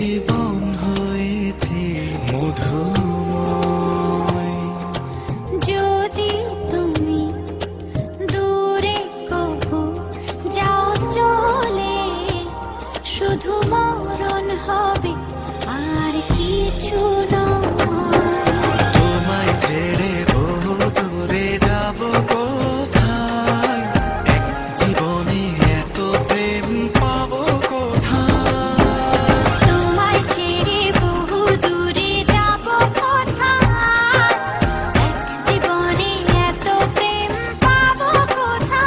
জীবন হয়েছে মধুময়। যদি তুমি দূরে কবু যাও চলে, শুধু মরণ হবে আর কিছু নয়। তোমায় ছেড়ে বহু দূরে যাব কোথায়, এক জীবনে এত প্রেম পাবো কোথায়। তোমায় ছেড়ে বহু দূরে যাব কোথায়, এক জীবনে এত প্রেম পাবো কোথায়।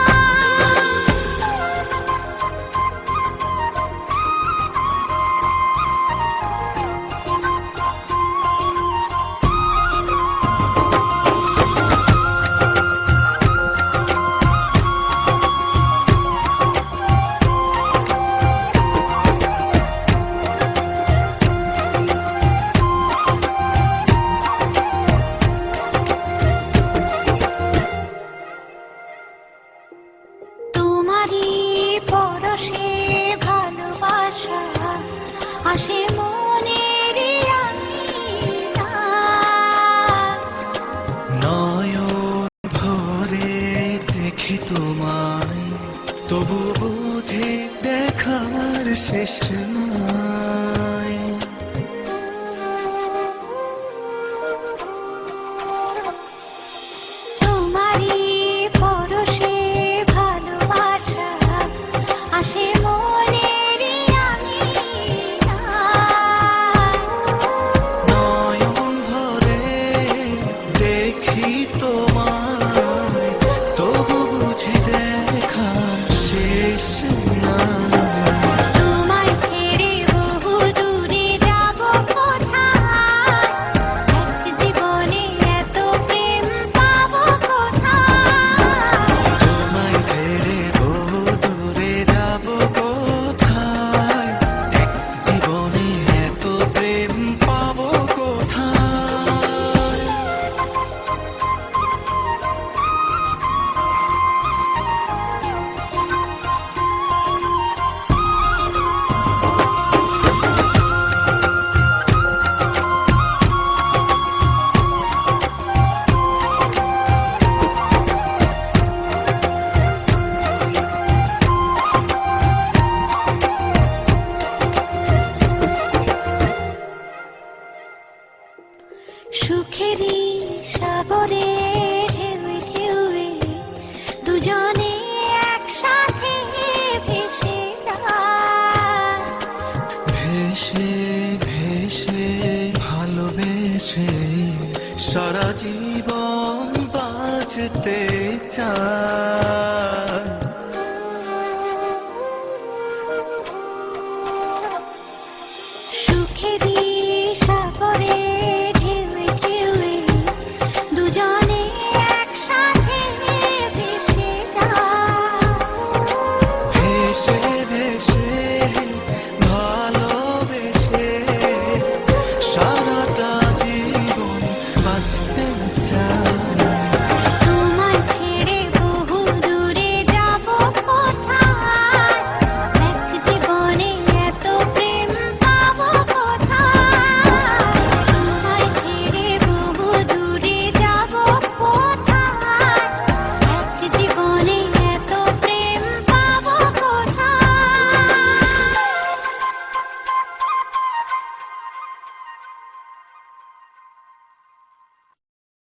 তোমারই পরশে ভালোবাসা আসে মনের আঙিনায়। নয়ন ভরে দেখি তোমায়, তবু বুঝি দেখার শেষ নাই। তোমারই পরশে ভালোবাসা আসে মনের আঙিনায়। নয়ন ভরে দেখি তোমায়, তবু বুঝি দেখার শেষ নাই। তোমায় ছেড়ে বহু দূরে যাব কোথায়, এক জীবনে এত প্রেম পাবো কোথায়। তোমায় ছেড়ে বহু দূরে যাব কোথায়, এক জীবনে এত প্রেম পাবো কোথায়। সুখেরই সাগরে ঢেউে ঢেউে দুজনে একসাথে ভেসে যায়। ভেসে ভেসে ভালোবেসে সারা জীবন বাঁচতে চাই।